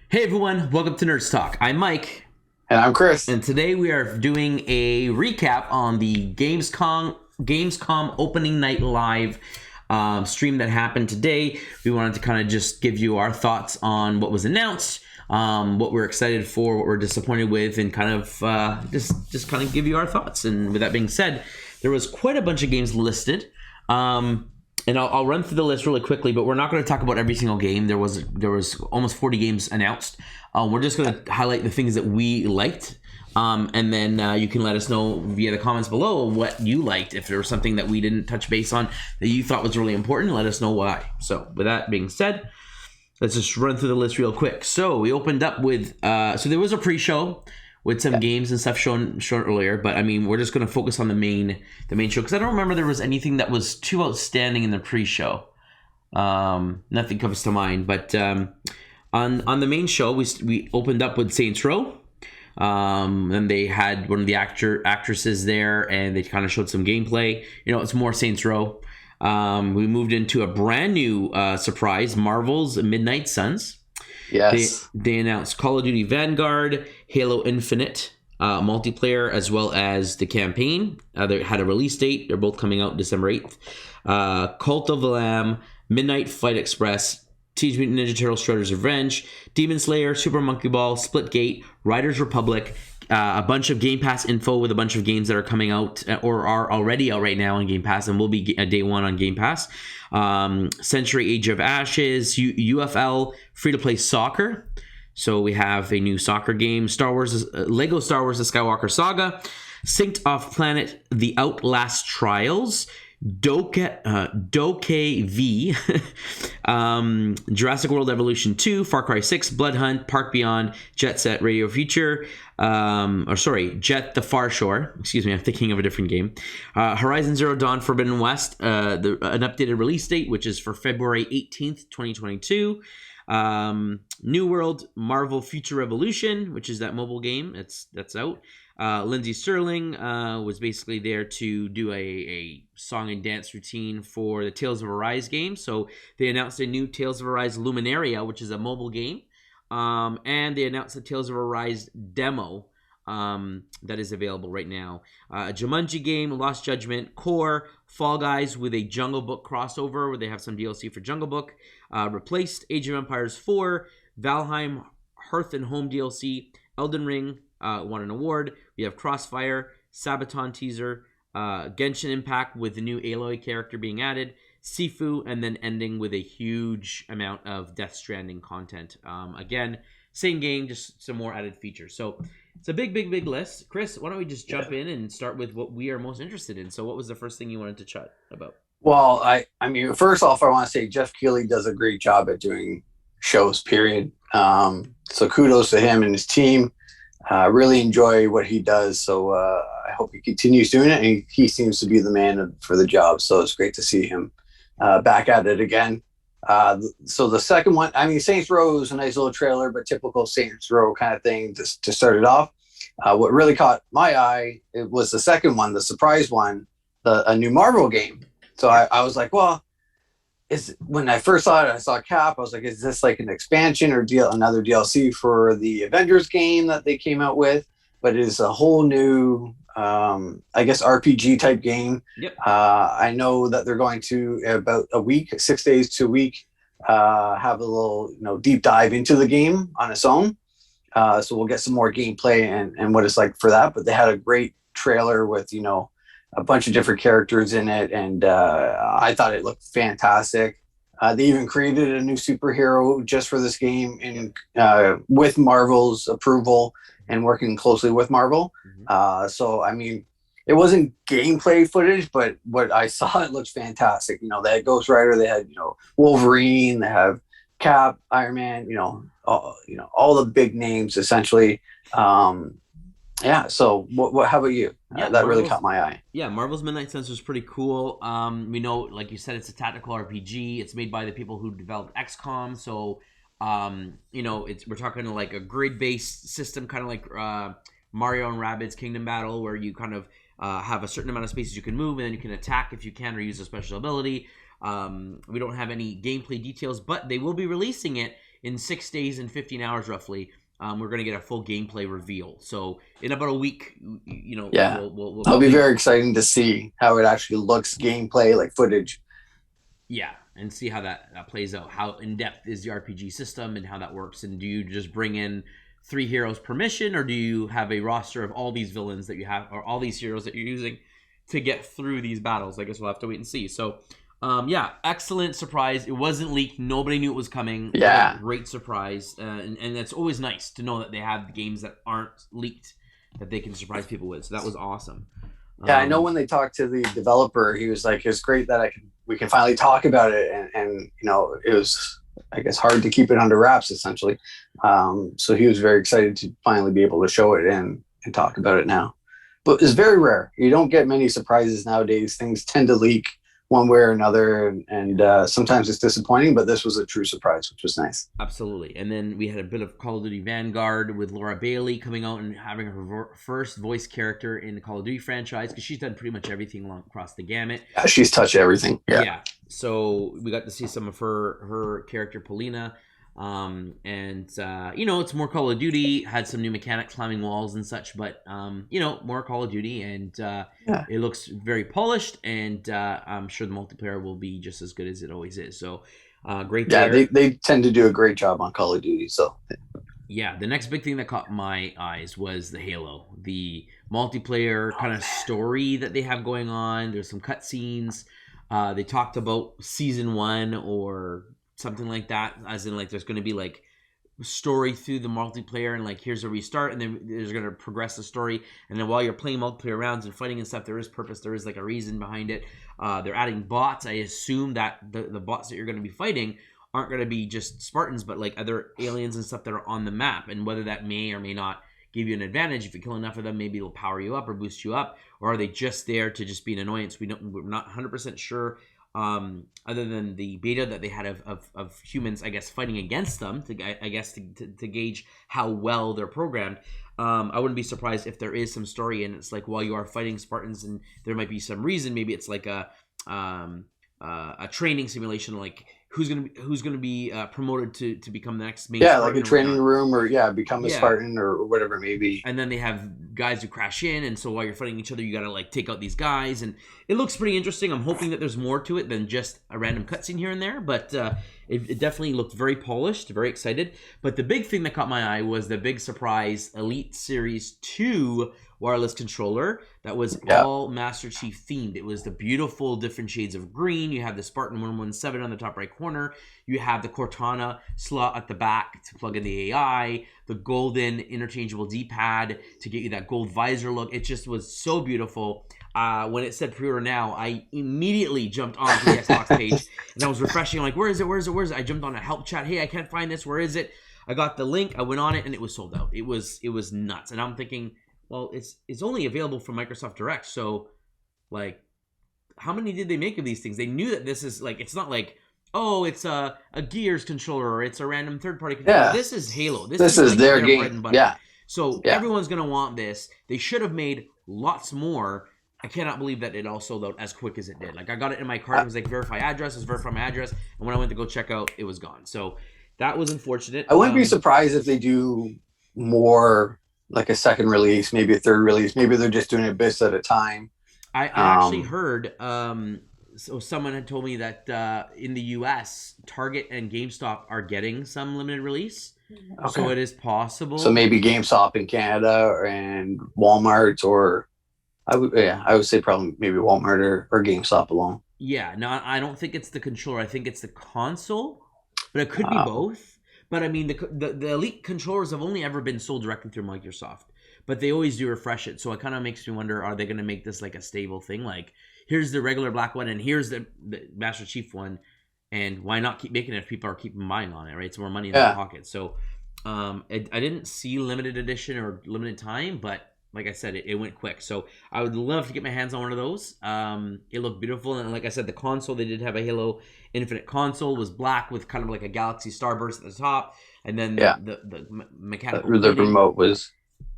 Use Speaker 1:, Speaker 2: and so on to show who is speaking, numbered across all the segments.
Speaker 1: Hey everyone, welcome to Nerds Talk. I'm Mike,
Speaker 2: And I'm Chris.
Speaker 1: and today we are doing a recap on the Gamescom opening night live stream that happened today. We wanted to kind of just give you our thoughts on what was announced, what we're excited for, what we're disappointed with, and kind of just kind of give you our thoughts. And with that being said, there was quite a bunch of games listed. And I'll run through the list really quickly, but we're not going to talk about every single game. There was almost 40 games announced. We're just going to highlight the things that we liked, and then you can let us know via the comments below what you liked. If there was something that we didn't touch base on that you thought was really important, let us know why. So with that being said, let's just run through the list real quick. So we opened up with so there was a pre-show with some games and stuff shown earlier, but I mean we're just going to focus on the main show because I don't remember there was anything that was too outstanding in the pre-show. Nothing comes to mind, but on the main show we opened up with Saints Row. And they had one of the actresses there, and they kind of showed some gameplay. It's more Saints Row. We moved into a brand new surprise, Marvel's Midnight Suns.
Speaker 2: Yes.
Speaker 1: They announced Call of Duty Vanguard, Halo Infinite multiplayer, as well as the campaign. They had a release date. They're both coming out December 8th. Cult of the Lamb, Midnight Fight Express, Teenage Mutant Ninja Turtles Shredder's Revenge, Demon Slayer, Super Monkey Ball, Splitgate, Riders Republic, a bunch of Game Pass info with a bunch of games that are coming out or are already out right now on Game Pass and will be day one on Game Pass. Century Age of Ashes, UFL, free-to-play soccer. So we have a new soccer game, Lego Star Wars The Skywalker Saga, Synced Off Planet, The Outlast Trials, Doke V, Jurassic World Evolution 2, Far Cry 6, Blood Hunt, Park Beyond, Jet Set Radio Future, Jet the Far Shore. Excuse me, I'm thinking of a different game. Horizon Zero Dawn Forbidden West, an updated release date, which is for February 18th, 2022. New World, Marvel Future Revolution, which is that mobile game that's out. Lindsay Sterling was basically there to do a song and dance routine for the Tales of Arise game. So they announced a new Tales of Arise Luminaria, which is a mobile game. And they announced the Tales of Arise demo that is available right now. A Jumanji game, Lost Judgment, Core, Fall Guys with a Jungle Book crossover where they have some DLC for Jungle Book. Replaced, Age of Empires 4, Valheim Hearth and Home DLC, Elden Ring won an award. We have Crossfire, Sabaton teaser, Genshin Impact with the new Aloy character being added, Sifu, and then ending with a huge amount of Death Stranding content. Again, same game, just some more added features. So it's a big list. Chris, why don't we just jump in and start with what we are most interested in? So what was the first thing you wanted to chat about?
Speaker 2: Well, I mean, first off, I want to say Jeff Keighley does a great job at doing shows, period. So kudos to him and his team. Really enjoy what he does. So I hope he continues doing it. And he seems to be the man for the job. So it's great to see him back at it again. So the second one, I mean, Saints Row is a nice little trailer, but typical Saints Row kind of thing to start it off. What really caught my eye, it was the second one, the surprise one, a new Marvel game. So I was like, well, when I first saw it, I saw Cap. I was like, is this like an expansion or another DLC for the Avengers game that they came out with? But it is a whole new, I guess, RPG type game.
Speaker 1: Yep.
Speaker 2: I know that they're going to about a week, 6 days to a week, have a little deep dive into the game on its own. So we'll get some more gameplay and what it's like for that. But they had a great trailer with a bunch of different characters in it, and I thought it looked fantastic. They even created a new superhero just for this game, and with Marvel's approval and working closely with Marvel. So I mean, it wasn't gameplay footage, but what I saw, it looks fantastic. They had Ghost Rider, they had Wolverine, they have Cap, Iron Man, all the big names essentially. Yeah. So what? How about you?
Speaker 1: Yeah,
Speaker 2: that really caught my eye.
Speaker 1: Yeah, Marvel's Midnight Suns was pretty cool. We know, like you said, it's a tactical RPG. It's made by the people who developed XCOM. So, we're talking like a grid-based system, kind of like Mario and Rabbids Kingdom Battle, where you kind of have a certain amount of spaces you can move, and then you can attack if you can, or use a special ability. We don't have any gameplay details, but they will be releasing it in 6 days and 15 hours roughly, we're going to get a full gameplay reveal. So in about a week,
Speaker 2: Yeah,
Speaker 1: we'll
Speaker 2: it'll be very exciting to see how it actually looks, gameplay, like footage.
Speaker 1: Yeah, and see how that plays out. How in depth is the RPG system and how that works? And do you just bring in 3 heroes per mission, or do you have a roster of all these villains that you have, or all these heroes that you're using to get through these battles? I guess we'll have to wait and see. So, yeah, excellent surprise. It wasn't leaked. Nobody knew it was coming.
Speaker 2: Yeah,
Speaker 1: great surprise, and it's always nice to know that they have games that aren't leaked that they can surprise people with. So that was awesome.
Speaker 2: Yeah, I know when they talked to the developer, he was like, "It's great that we can finally talk about it," and it was, I guess, hard to keep it under wraps essentially. So he was very excited to finally be able to show it and talk about it now. But it's very rare. You don't get many surprises nowadays. Things tend to leak one way or another, and sometimes it's disappointing. But this was a true surprise, which was nice.
Speaker 1: Absolutely. And then we had a bit of Call of Duty Vanguard with Laura Bailey coming out and having her first voice character in the Call of Duty franchise, because she's done pretty much everything across the gamut.
Speaker 2: Yeah, she's touched everything.
Speaker 1: Yeah. So we got to see some of her character, Polina. It's more Call of Duty, had some new mechanics, climbing walls and such, but more Call of Duty, and it looks very polished, and I'm sure the multiplayer will be just as good as it always is. So great.
Speaker 2: Yeah, they tend to do a great job on Call of Duty. So
Speaker 1: yeah, the next big thing that caught my eyes was the Halo, the multiplayer kind of story that they have going on. There's some cutscenes. They talked about season 1 or something like that, as in like there's going to be like story through the multiplayer, and like here's a restart, and then there's going to progress the story, and then while you're playing multiplayer rounds and fighting and stuff, there is purpose, there is like a reason behind it. They're adding bots. I assume that the bots that you're going to be fighting aren't going to be just Spartans, but like other aliens and stuff that are on the map, and whether that may or may not give you an advantage. If you kill enough of them, maybe it'll power you up or boost you up, or are they just there to just be an annoyance? We're not 100% sure. Other than the beta that they had of humans, I guess, fighting against them, to gauge how well they're programmed. I wouldn't be surprised if there is some story, and it's like while you are fighting Spartans, and there might be some reason. Maybe it's like a training simulation, like who's gonna be promoted to become the next main Spartan,
Speaker 2: like a training room, or become a Spartan or whatever it may be.
Speaker 1: And then they have guys who crash in, and so while you're fighting each other, you gotta like take out these guys, and it looks pretty interesting. I'm hoping that there's more to it than just a random cutscene here and there, but it definitely looked very polished, very excited. But the big thing that caught my eye was the big surprise Elite Series 2 wireless controller that was all Master Chief themed. It was the beautiful different shades of green. You have the Spartan 117 on the top right corner. You have the Cortana slot at the back to plug in the AI, the golden interchangeable D-pad to get you that gold visor look. It just was so beautiful. When it said pre-order now, I immediately jumped onto the Xbox page, and I was refreshing. I'm like, where is it? I jumped on a help chat. Hey, I can't find this. Where is it? I got the link. I went on it, and it was sold out. It was nuts. And I'm thinking, well, it's only available from Microsoft Direct, so like, how many did they make of these things? They knew that this is like, it's not like, oh, it's a Gears controller, or it's a random third-party controller. Yeah. This is Halo. This is like their game. Bread and butter. Yeah. So everyone's gonna want this. They should have made lots more. I cannot believe that it all sold out as quick as it did. Like, I got it in my cart. It was like verify my address, and when I went to go check out, it was gone. So that was unfortunate.
Speaker 2: I wouldn't be surprised if they do more, like a second release, maybe a third release. Maybe they're just doing it bits at a time.
Speaker 1: I actually heard, so someone had told me that in the US, Target and GameStop are getting some limited release. Okay. So it is possible.
Speaker 2: So maybe GameStop in Canada and Walmart, or I would say probably maybe Walmart or GameStop alone.
Speaker 1: Yeah, no, I don't think it's the controller. I think it's the console, but it could be both. But I mean, the Elite controllers have only ever been sold directly through Microsoft, but they always do refresh it. So it kind of makes me wonder, are they going to make this like a stable thing? Like, here's the regular black one, and here's the Master Chief one, and why not keep making it if people are keeping buying on it, right? It's more money in their pocket. So I didn't see limited edition or limited time, but like I said, it went quick. So I would love to get my hands on one of those. It looked beautiful. And like I said, the console, they did have a Halo Infinite console, was black with kind of like a Galaxy Starburst at the top. And then the mechanical...
Speaker 2: The remote was...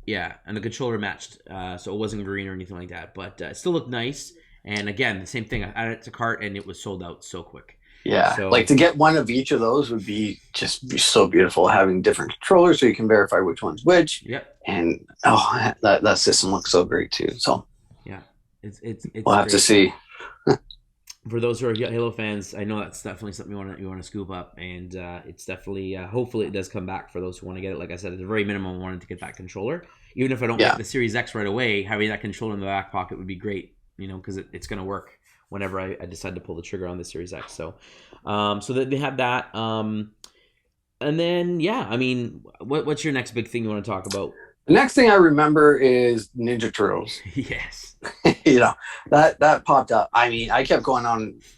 Speaker 1: Yeah, and the controller matched. So it wasn't green or anything like that. But it still looked nice. And again, the same thing. I added it to cart, and it was sold out so quick.
Speaker 2: Yeah,
Speaker 1: So
Speaker 2: like to get one of each of those would be so beautiful. Having different controllers so you can verify which one's which,
Speaker 1: yep,
Speaker 2: and that system looks so great too. So
Speaker 1: yeah, it's
Speaker 2: we'll have to
Speaker 1: great.
Speaker 2: see.
Speaker 1: For those who are Halo fans, I know that's definitely something you want to scoop up, and it's definitely hopefully it does come back for those who want to get it. Like I said, at the very minimum, I wanted to get that controller. Even if I don't
Speaker 2: Yeah,
Speaker 1: get the Series X right away, having that controller in the back pocket would be great. Because it's going to work whenever I decide to pull the trigger on the Series X. So, so that they have that. And then yeah, I mean, what's your next big thing you want to talk about?
Speaker 2: the next thing I remember is Ninja Turtles.
Speaker 1: Yes.
Speaker 2: That popped up. I mean, I kept going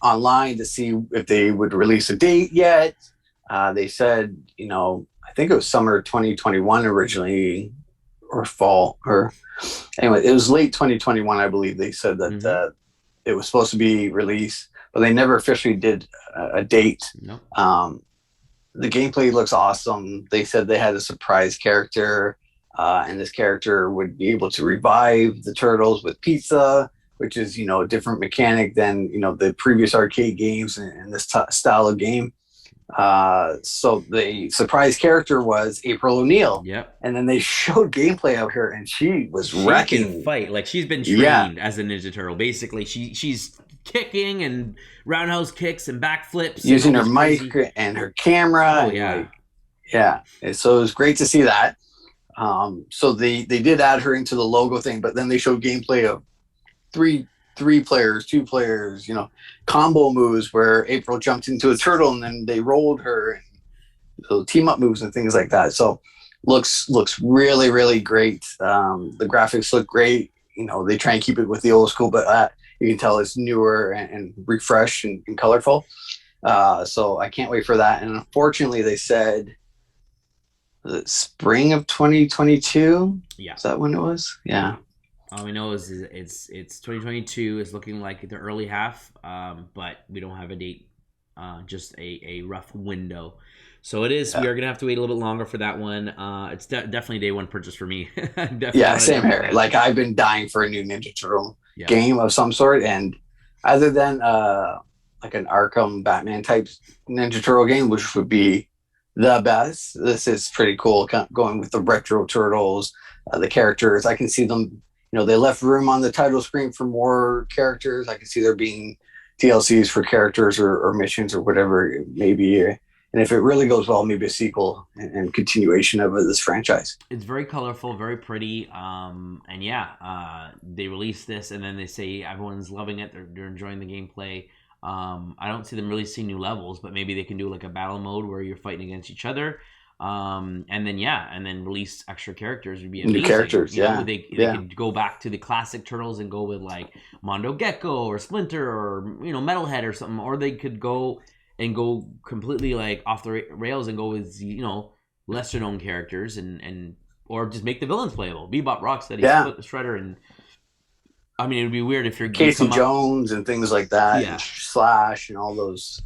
Speaker 2: online to see if they would release a date yet. They said, I think it was summer 2021 originally, or fall, or anyway, it was late 2021, I believe. They said that it was supposed to be released, but they never officially did a date.
Speaker 1: Nope.
Speaker 2: The gameplay looks awesome. They said they had a surprise character. And this character would be able to revive the turtles with pizza, which is, a different mechanic than, the previous arcade games and this style of game. So the surprise character was April O'Neil.
Speaker 1: Yep.
Speaker 2: And then they showed gameplay of her, and she wrecking.
Speaker 1: Can fight. Like, she's been trained as a Ninja Turtle. Basically, she's kicking and roundhouse kicks and backflips.
Speaker 2: Using her mic and her camera.
Speaker 1: Oh, yeah.
Speaker 2: And so it was great to see that. So they did add her into the logo thing, but then they showed gameplay of three players, 2 players, combo moves where April jumped into a turtle and then they rolled her, and so team up moves and things like that. So looks really, really great. The graphics look great. They try and keep it with the old school, but you can tell it's newer and refreshed and colorful. So I can't wait for that. And unfortunately, they said the spring of 2022.
Speaker 1: Yeah.
Speaker 2: Is that when it was? Yeah.
Speaker 1: All we know is it's 2022. It's looking like the early half, but we don't have a date, just a rough window. So it is. Yeah. We are gonna have to wait a little bit longer for that one. It's definitely day one purchase for me.
Speaker 2: Yeah, same here. Like, I've been dying for a new Ninja Turtle game of some sort, and other than like an Arkham Batman type Ninja Turtle game, which would be the best, this is pretty cool. Going with the retro turtles, the characters. I can see them. They left room on the title screen for more characters. I can see there being DLCs for characters or missions or whatever it may be. And if it really goes well, maybe a sequel and continuation of this franchise.
Speaker 1: It's very colorful, very pretty. And they release this and then they say everyone's loving it. They're enjoying the gameplay. I don't see them releasing new levels, but maybe they can do like a battle mode where you're fighting against each other. And then release extra characters would be amazing.
Speaker 2: New characters,
Speaker 1: They could go back to the classic Turtles and go with like Mondo Gecko or Splinter or Metalhead or something, or they could go completely like off the rails and go with lesser known characters and or just make the villains playable. Bebop, Rocksteady, Shredder, and I mean it would be weird if you're
Speaker 2: Casey Jones and things like that, and Slash and all those.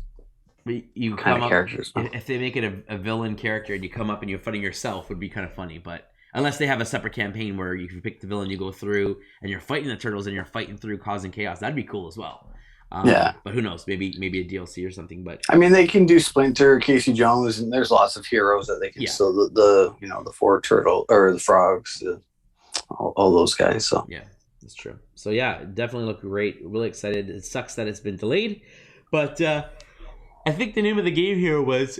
Speaker 1: You come up, characters. If they make it a villain character and you come up and you're fighting yourself, would be kind of funny. But unless they have a separate campaign where you can pick the villain, you go through and you're fighting the turtles and you're fighting through causing chaos, that'd be cool as well. But who knows? Maybe a DLC or something. But
Speaker 2: I mean, they can do Splinter, Casey Jones, and there's lots of heroes that they can. So the 4 turtle or the frogs, all those guys. So
Speaker 1: yeah, that's true. So yeah, definitely look great. Really excited. It sucks that it's been delayed, but. I think the name of the game here was,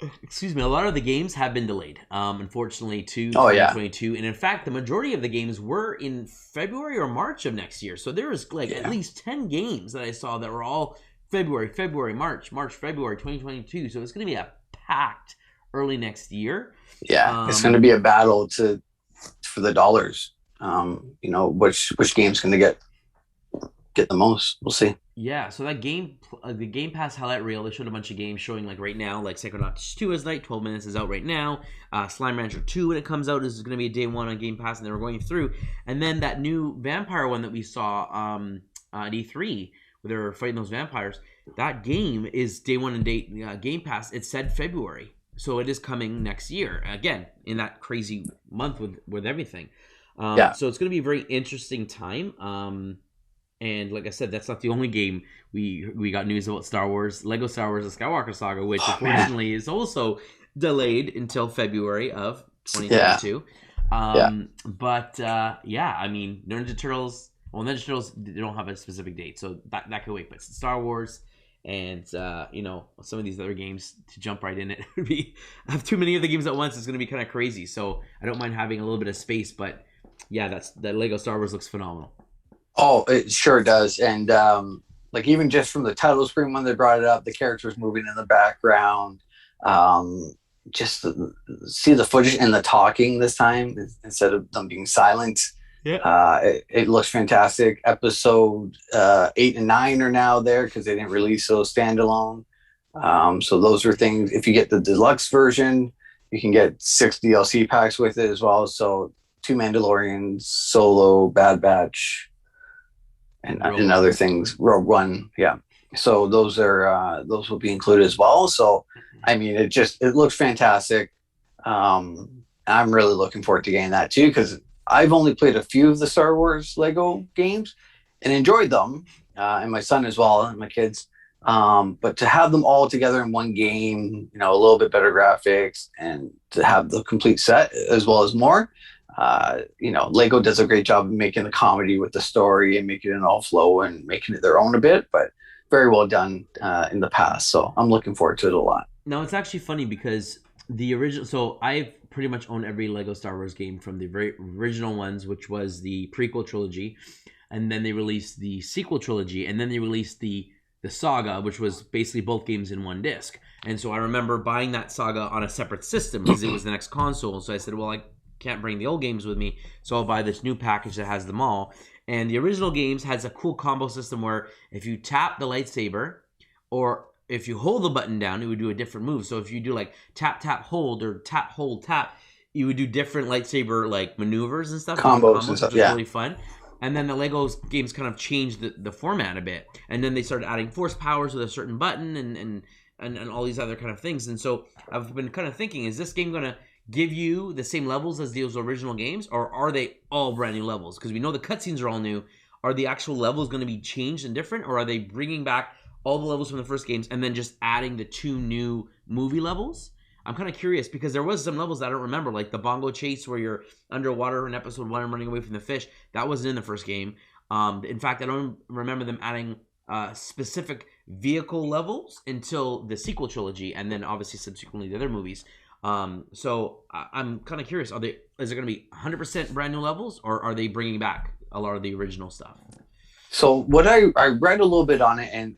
Speaker 1: a lot of the games have been delayed, unfortunately, to 2022. And in fact, the majority of the games were in February or March of next year. So there was at least 10 games that I saw that were all February, March, February 2022. So it's going to be a packed early next year.
Speaker 2: Yeah, it's going to be a battle for the dollars. Which game's going to get the most. We'll see.
Speaker 1: Yeah, so that game, the Game Pass highlight reel, they showed a bunch of games showing right now, like Psychonauts 2 is 12 minutes is out right now. Slime Rancher 2, when it comes out, is going to be day one on Game Pass, and they were going through. And then that new vampire one that we saw at E3, where they were fighting those vampires, that game is day one and Game Pass. It said February, so it is coming next year, again, in that crazy month with everything. So it's going to be a very interesting time. And like I said, that's not the only game we got news about Star Wars. Lego Star Wars: The Skywalker Saga, which
Speaker 2: Oh, man.
Speaker 1: unfortunately is also delayed until February of
Speaker 2: Yeah.
Speaker 1: 2022.
Speaker 2: Yeah.
Speaker 1: But yeah, I mean, Ninja Turtles. Well, Ninja Turtles, they don't have a specific date, so that could wait. But Star Wars and you know, some of these other games, to jump right in, it would be, I have too many of the games at once. It's going to be kind of crazy. So I don't mind having a little bit of space, but yeah, that Lego Star Wars looks phenomenal.
Speaker 2: Oh, it sure does. And like even just from the title screen when they brought it up, the characters moving in the background, um, just see the footage and the talking this time instead of them being silent.
Speaker 1: Yeah.
Speaker 2: It looks fantastic. Episode 8 and 9 are now there because they didn't release those standalone. So those are things. If you get the deluxe version, you can get 6 DLC packs with it as well. So 2 Mandalorians, Solo, Bad Batch, and other things. Rogue One, yeah. So those will be included as well. So I mean, it looks fantastic. I'm really looking forward to getting that too because I've only played a few of the Star Wars Lego games and enjoyed them, and my son as well, and my kids. But to have them all together in one game, you know, a little bit better graphics, and to have the complete set as well as more, you know, Lego does a great job of making the comedy with the story and making it all flow and making it their own a bit, but very well done in the past. So I'm looking forward to it a lot.
Speaker 1: Now it's actually funny because the original. So I've pretty much owned every Lego Star Wars game from the very original ones, which was the prequel trilogy, and then they released the sequel trilogy, and then they released the Saga, which was basically both games in one disc. And so I remember buying that Saga on a separate system because it was the next console. So I said, well, I can't bring the old games with me, so I'll buy this new package that has them all. And the original games has a cool combo system where if you tap the lightsaber, or if you hold the button down, it would do a different move. So if you do like tap tap hold or tap hold tap, you would do different lightsaber like maneuvers and stuff,
Speaker 2: Combos and stuff,
Speaker 1: which was
Speaker 2: yeah.
Speaker 1: really fun. And then the Lego games kind of changed the format a bit, and then they started adding force powers with a certain button and all these other kind of things. And so I've been kind of thinking, is this game going to give you the same levels as those original games, or are they all brand new levels? Because we know the cutscenes are all new. Are the actual levels going to be changed and different, or are they bringing back all the levels from the first games and then just adding the 2 new movie levels? I'm kind of curious because there was some levels that I don't remember, like the bongo chase where you're underwater in episode 1 and running away from the fish. That wasn't in the first game. In fact, I don't remember them adding specific vehicle levels until the sequel trilogy, and then obviously subsequently the other movies. So I'm kind of curious: is it going to be 100% brand new levels, or are they bringing back a lot of the original stuff?
Speaker 2: So what I read a little bit on it, and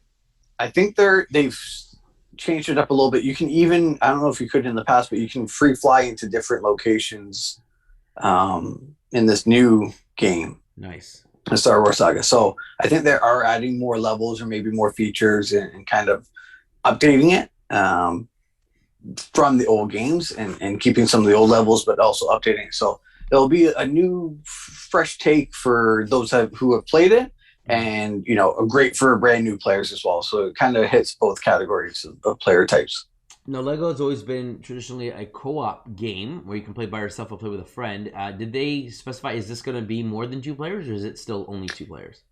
Speaker 2: I think they've changed it up a little bit. You can even, I don't know if you could in the past, but you can free fly into different locations in this new game.
Speaker 1: Nice.
Speaker 2: The Star Wars Saga. So I think they are adding more levels or maybe more features and kind of updating it from the old games and keeping some of the old levels, but also updating it. So it'll be a new, fresh take for those who have played it, and you know, great for brand new players as well. So it kind of hits both categories of player types.
Speaker 1: Now, Lego has always been traditionally a co-op game where you can play by yourself or play with a friend. Did they specify, is this going to be more than 2 players, or is it still only 2 players?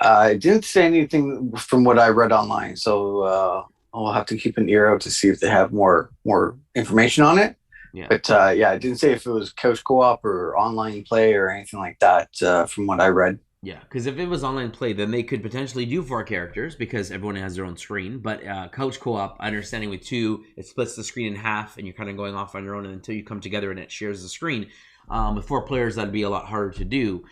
Speaker 2: I didn't say anything from what I read online, so I'll have to keep an ear out to see if they have more information on it.
Speaker 1: Yeah.
Speaker 2: But yeah, I didn't say if it was couch co-op or online play or anything like that from what I read.
Speaker 1: Yeah, because if it was online play, then they could potentially do 4 characters because everyone has their own screen. But couch co-op, understanding with 2, it splits the screen in half, and you're kind of going off on your own until you come together and it shares the screen. With 4 players, that'd be a lot harder to do,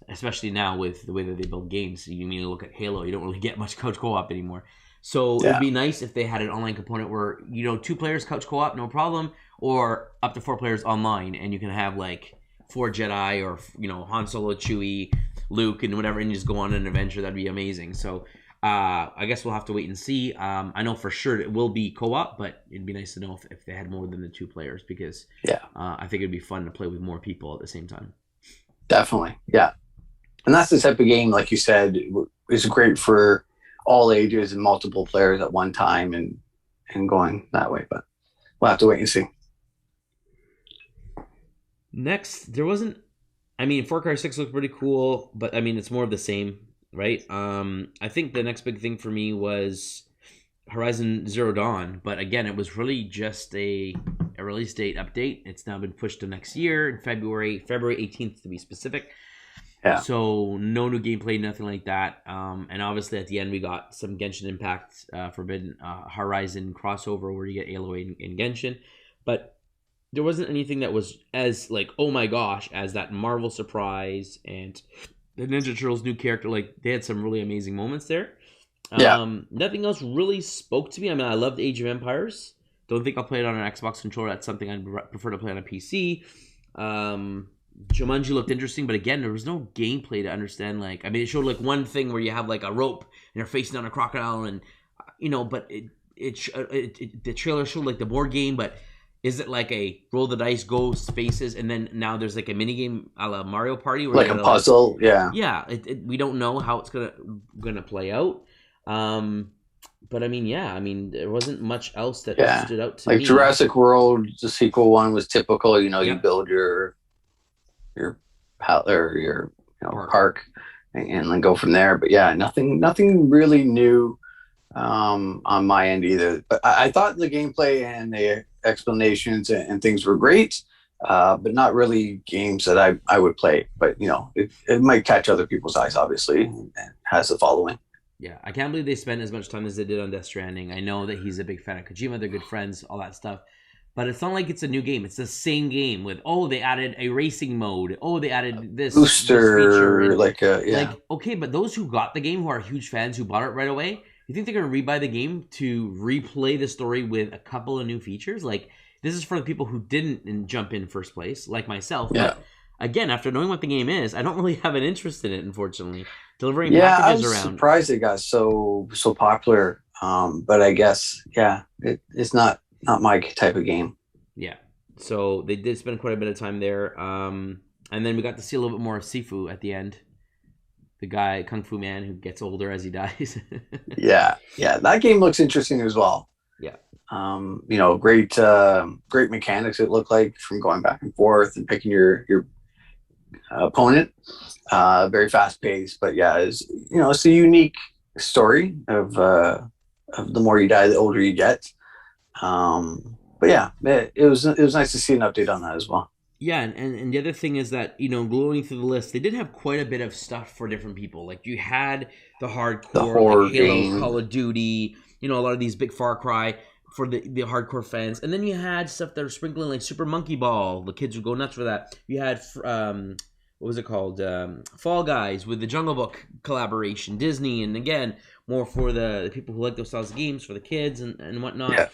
Speaker 1: especially now with the way that they build games. You mean to look at Halo, you don't really get much couch co-op anymore. So it'd be nice if they had an online component where, you know, 2 players couch co-op, no problem, or up to 4 players online, and you can have like 4 Jedi or, you know, Han Solo, Chewie, Luke, and whatever, and you just go on an adventure. That'd be amazing. So I guess we'll have to wait and see. I know for sure it will be co-op, but it'd be nice to know if they had more than the 2 players, because I think it'd be fun to play with more people at the same time.
Speaker 2: Definitely, yeah. And that's the type of game, like you said, is great for all ages and multiple players at one time and going that way. But we'll have to wait and see.
Speaker 1: Next, there wasn't I mean, Far Cry 6 looked pretty cool, but I mean, it's more of the same, right? I think the next big thing for me was Horizon Zero Dawn, but again, it was really just a release date update. It's now been pushed to next year in February 18th to be specific.
Speaker 2: Yeah.
Speaker 1: So no new gameplay, nothing like that. And obviously at the end we got some Genshin Impact Forbidden Horizon crossover where you get Aloy and Genshin, but there wasn't anything that was as like, oh my gosh, as that Marvel surprise and the Ninja Turtles new character. Like they had some really amazing moments there.
Speaker 2: Yeah.
Speaker 1: Nothing else really spoke to me. I mean, I loved Age of Empires. Don't think I'll play it on an Xbox controller. That's something I'd prefer to play on a PC. Jumanji looked interesting, but again, there was no gameplay to understand. Like, I mean, it showed like one thing where you have like a rope and you're facing down a crocodile, and but the trailer showed like the board game, but is it like a roll the dice, go spaces, and then now there's like a mini game a la Mario Party, where
Speaker 2: Like a puzzle, yeah.
Speaker 1: Yeah, we don't know how it's gonna play out. But I mean, yeah, I mean, there wasn't much else that stood out to me.
Speaker 2: Like Jurassic World, the sequel one was typical. You build your park and then go from there. But yeah, nothing really new on my end either. But I thought the gameplay and the explanations and things were great, but not really games that I would play. But it might catch other people's eyes, obviously, and has a following.
Speaker 1: Yeah, I can't believe they spent as much time as they did on Death Stranding. I know that he's a big fan of Kojima. They're good friends, all that stuff. But it's not like it's a new game. It's the same game with, they added a racing mode. They added this
Speaker 2: booster,
Speaker 1: feature. Okay, but those who got the game, who are huge fans, who bought it right away, you think they're going to rebuy the game to replay the story with a couple of new features? Like, this is for the people who didn't jump in first place, like myself.
Speaker 2: Yeah.
Speaker 1: But again, after knowing what the game is, I don't really have an interest in it, unfortunately. Delivering packages around.
Speaker 2: I was surprised it got so popular. But I guess, it's not my type of game.
Speaker 1: Yeah. So they did spend quite a bit of time there. And then we got to see a little bit more of Sifu at the end. The guy, Kung Fu Man, who gets older as he dies.
Speaker 2: Yeah. That game looks interesting as well.
Speaker 1: Yeah.
Speaker 2: Great mechanics it looked like, from going back and forth and picking your opponent. Very fast paced, but it's a unique story of the more you die, the older you get. But yeah, it was nice to see an update on that as well.
Speaker 1: Yeah, and the other thing is that, going through the list, they did have quite a bit of stuff for different people. Like, you had the hardcore, like Halo, game. Call of Duty, a lot of these big Far Cry for the hardcore fans. And then you had stuff that were sprinkling, like Super Monkey Ball. The kids would go nuts for that. You had, what was it called? Fall Guys with the Jungle Book collaboration, Disney. And again, more for the people who like those styles of games, for the kids and whatnot. Yeah.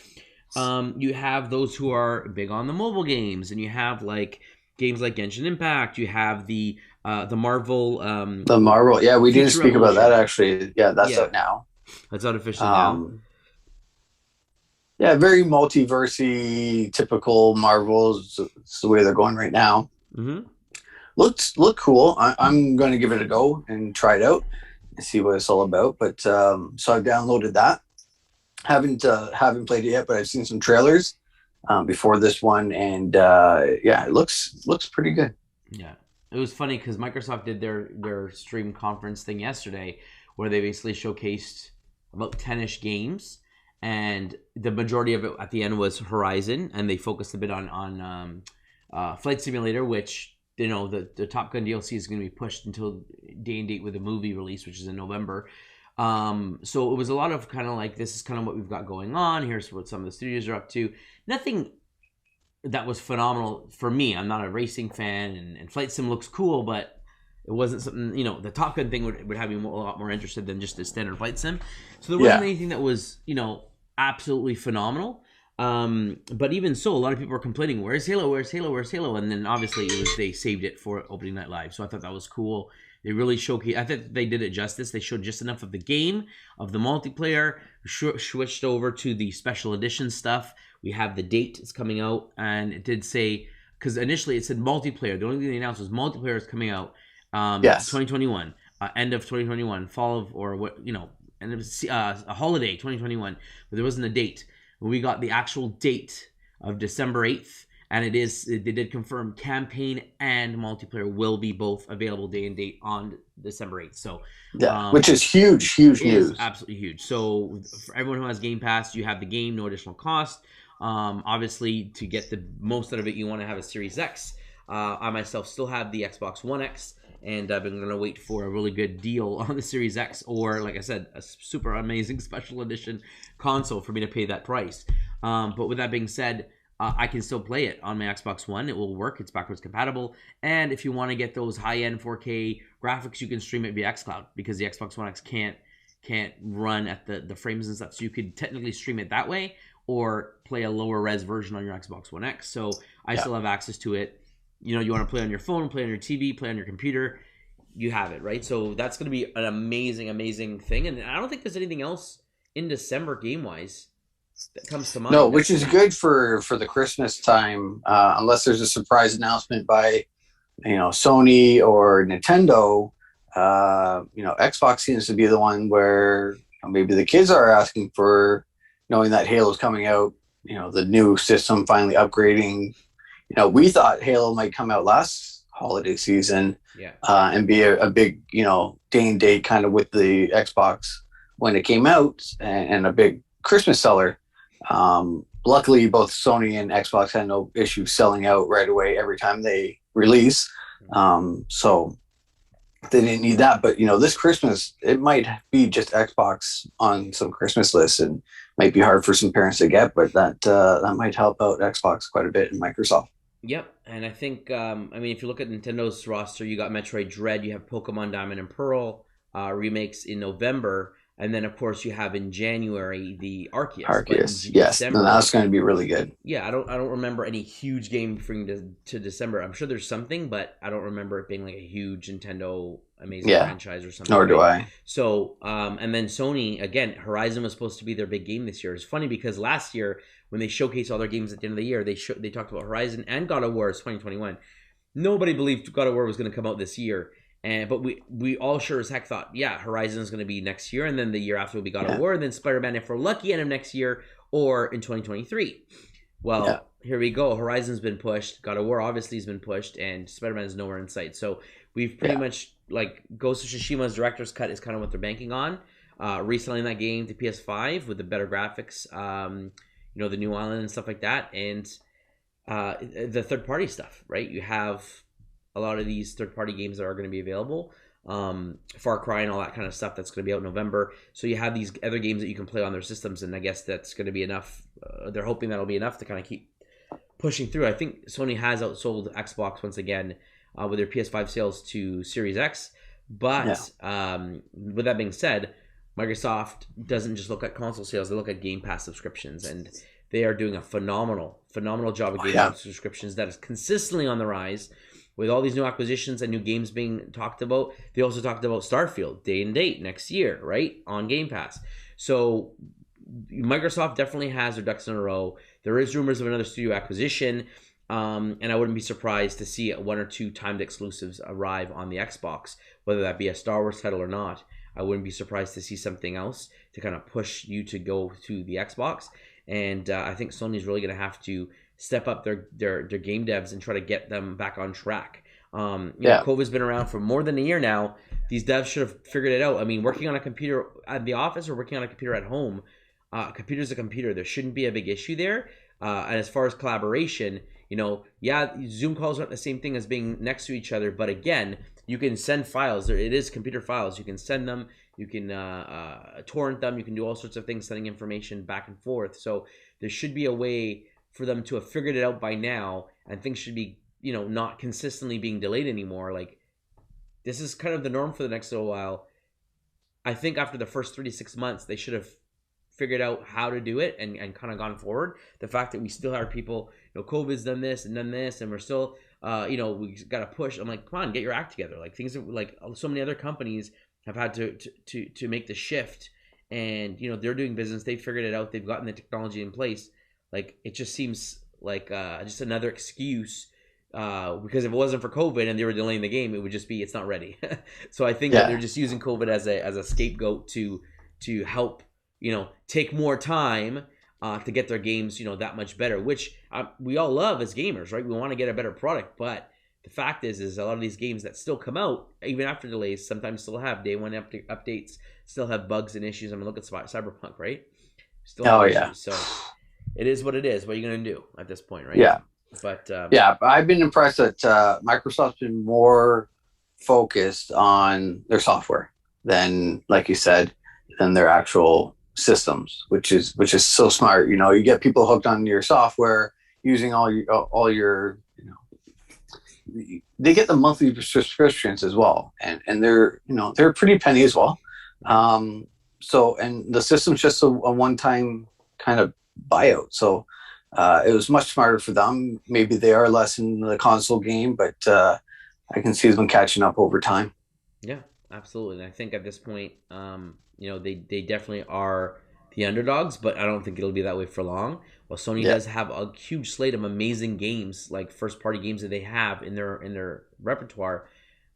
Speaker 1: You have those who are big on the mobile games, and you have like games like Genshin Impact. You have the Marvel.
Speaker 2: The Marvel, yeah, we didn't speak about that actually. Yeah, that's out now.
Speaker 1: That's out officially now.
Speaker 2: Yeah, very multiversey, typical Marvels. It's the way they're going right now.
Speaker 1: Mm-hmm.
Speaker 2: Look cool. I'm going to give it a go and try it out and see what it's all about. But so I've downloaded that. Haven't played it yet, but I've seen some trailers before this one, and it looks pretty good.
Speaker 1: Yeah, it was funny because Microsoft did their stream conference thing yesterday, where they basically showcased about 10-ish games, and the majority of it at the end was Horizon, and they focused a bit on Flight Simulator, which the Top Gun DLC is going to be pushed until day and date with the movie release, which is in November. So it was a lot of kind of like, this is kind of what we've got going on. Here's what some of the studios are up to. Nothing that was phenomenal for me. I'm not a racing fan, and Flight Sim looks cool, but it wasn't something, the Top Gun thing would have me a lot more interested than just a standard Flight Sim. So there wasn't anything that was, absolutely phenomenal. But even so, a lot of people were complaining, where's Halo? Where's Halo? Where's Halo? And then obviously they saved it for opening night live. So I thought that was cool. They really showcased. I think they did it justice. They showed just enough of the game, of the multiplayer, switched over to the special edition stuff. We have the date is coming out, and it did say, because initially it said multiplayer. The only thing they announced was multiplayer is coming out. 2021, end of 2021, fall of, or what, and it was a holiday 2021, but there wasn't a date. We got the actual date of December 8th. And they did confirm campaign and multiplayer will be both available day and date on December 8th. So
Speaker 2: which is huge news.
Speaker 1: Absolutely huge. So for everyone who has Game Pass, you have the game, no additional cost. Obviously, to get the most out of it, you want to have a Series X. I myself still have the Xbox One X, and I've been going to wait for a really good deal on the Series X, or like I said, a super amazing special edition console for me to pay that price. But with that being said, I can still play it on my Xbox One. It will work. It's backwards compatible. And if you want to get those high-end 4K graphics, you can stream it via xCloud, because the Xbox One X can't run at the frames and stuff. So you could technically stream it that way, or play a lower res version on your Xbox One X. So I still have access to it. You want to play on your phone, play on your TV, play on your computer, you have it, right? So that's going to be an amazing thing. And I don't think there's anything else in December game-wise that comes to mind.
Speaker 2: No, which is good for the Christmas time, unless there's a surprise announcement by, Sony or Nintendo. Xbox seems to be the one where maybe the kids are asking for, knowing that Halo's coming out, the new system finally upgrading. We thought Halo might come out last holiday season, and be a big, day and date kind of with the Xbox when it came out, and a big Christmas seller. Luckily, both Sony and Xbox had no issue selling out right away every time they release. So they didn't need that. But, this Christmas, it might be just Xbox on some Christmas lists, and might be hard for some parents to get, but that might help out Xbox quite a bit, and Microsoft.
Speaker 1: Yep, and I think, if you look at Nintendo's roster, you got Metroid Dread, you have Pokemon Diamond and Pearl remakes in November, and then, of course, you have in January the Arceus.
Speaker 2: Yes, and that's going to be really good.
Speaker 1: Yeah, I don't remember any huge game bringing to December. I'm sure there's something, but I don't remember it being like a huge Nintendo amazing franchise or something.
Speaker 2: Nor do I.
Speaker 1: So, and then Sony, again, Horizon was supposed to be their big game this year. It's funny because last year, when they showcased all their games at the end of the year, they talked about Horizon and God of War 2021. Nobody believed God of War was going to come out this year. But we all sure as heck thought, Horizon is going to be next year, and then the year after will be God of War, and then Spider-Man, if we're lucky, end of next year, or in 2023. Well, here we go. Horizon's been pushed. God of War obviously has been pushed, and Spider-Man is nowhere in sight. So we've pretty much, Ghost of Tsushima's director's cut is kind of what they're banking on. Reselling that game to PS5 with the better graphics, the new island and stuff like that, and the third-party stuff, right? You have a lot of these third-party games that are going to be available, Far Cry and all that kind of stuff that's going to be out in November. So you have these other games that you can play on their systems, and I guess that's going to be enough. They're hoping that'll be enough to kind of keep pushing through. I think Sony has outsold Xbox once again with their PS5 sales to Series X. But with that being said, Microsoft doesn't just look at console sales; they look at Game Pass subscriptions, and they are doing a phenomenal job of Game Pass subscriptions that is consistently on the rise. With all these new acquisitions and new games being talked about, they also talked about Starfield, day and date, next year, right, on Game Pass. So Microsoft definitely has their ducks in a row. There is rumors of another studio acquisition, and I wouldn't be surprised to see one or two timed exclusives arrive on the Xbox, whether that be a Star Wars title or not. I wouldn't be surprised to see something else to kind of push you to go to the Xbox. And I think Sony's really going to have to step up their game devs and try to get them back on track. COVID's been around for more than a year now. These devs should have figured it out. I mean, working on a computer at the office or working on a computer at home, computer's a computer. There shouldn't be a big issue there. And as far as collaboration, Zoom calls aren't the same thing as being next to each other. But again, you can send files. It is computer files. You can send them. You can torrent them. You can do all sorts of things, sending information back and forth. So there should be a way for them to have figured it out by now, and things should be, not consistently being delayed anymore. Like, this is kind of the norm for the next little while. I think after the first 3 to 6 months, they should have figured out how to do it and kind of gone forward. The fact that we still have people, COVID's done this, and we're still, we got to push. I'm like, come on, get your act together. Like, things are, like, so many other companies have had to make the shift, and, they're doing business. They've figured it out. They've gotten the technology in place. Like, it just seems like just another excuse, because if it wasn't for COVID and they were delaying the game, it would just be it's not ready. So I think that they're just using COVID as a scapegoat to help take more time to get their games, that much better, which we all love as gamers, right? We want to get a better product, but the fact is a lot of these games that still come out, even after delays, sometimes still have day one updates, still have bugs and issues. I mean, look at Cyberpunk, right? Still have issues. So it is what it is. What are you going to do at this point, right?
Speaker 2: Yeah.
Speaker 1: But
Speaker 2: I've been impressed that Microsoft's been more focused on their software than, like you said, than their actual systems, which is so smart. You get people hooked on your software using all your they get the monthly subscriptions as well, and they're pretty penny as well. So, and the system's just a one-time kind of buyout. So it was much smarter for them. Maybe they are less in the console game, but I can see them catching up over time.
Speaker 1: Yeah, absolutely. And I think at this point, they definitely are the underdogs, but I don't think it'll be that way for long. Well, Sony does have a huge slate of amazing games, like first-party games that they have in their repertoire.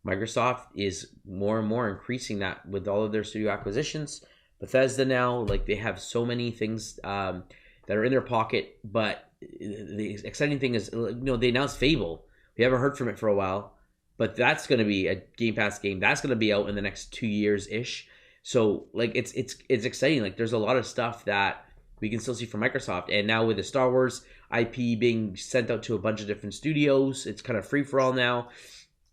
Speaker 1: Microsoft is more and more increasing that with all of their studio acquisitions. Bethesda now, like, they have so many things that are in their pocket. But the exciting thing is, they announced Fable. We haven't heard from it for a while, but that's going to be a Game Pass game. That's going to be out in the next 2 years ish. So, like, it's exciting. Like, there's a lot of stuff that we can still see from Microsoft. And now with the Star Wars IP being sent out to a bunch of different studios, it's kind of free for all now.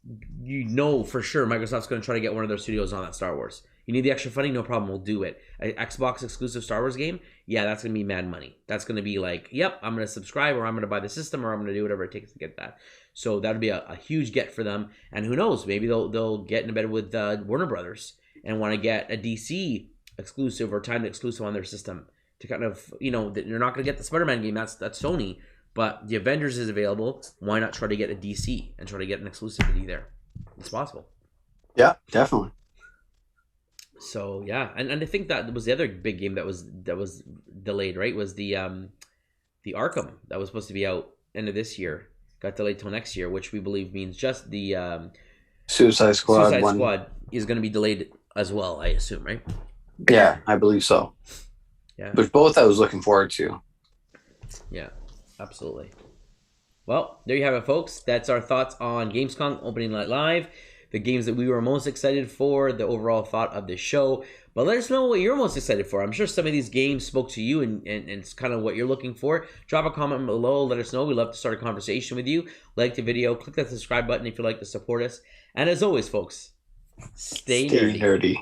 Speaker 1: For sure Microsoft's going to try to get one of their studios on that Star Wars. You need the extra funding, no problem, we'll do it. An Xbox exclusive Star Wars game, yeah, that's going to be mad money. That's going to be like, yep, I'm going to subscribe, or I'm going to buy the system, or I'm going to do whatever it takes to get that. So that would be a huge get for them. And who knows, maybe they'll get in bed with Warner Brothers and want to get a DC exclusive or timed exclusive on their system to kind of, you're not going to get the Spider-Man game, that's Sony, but the Avengers is available. Why not try to get a DC and try to get an exclusivity there? It's possible.
Speaker 2: Yeah, definitely.
Speaker 1: So yeah, and I think that was the other big game that was delayed, right? Was the Arkham that was supposed to be out end of this year, got delayed till next year, which we believe means just the
Speaker 2: Suicide Squad
Speaker 1: Squad is going to be delayed as well, I assume, right?
Speaker 2: Yeah, I believe so.
Speaker 1: Yeah,
Speaker 2: but both I was looking forward to.
Speaker 1: Yeah, absolutely. Well, there you have it, folks. That's our thoughts on Gamescom Opening Night Live, the games that we were most excited for, the overall thought of the show. But let us know what you're most excited for. I'm sure some of these games spoke to you and it's kind of what you're looking for. Drop a comment below. Let us know. We'd love to start a conversation with you. Like the video. Click that subscribe button if you'd like to support us. And as always, folks, stay nerdy.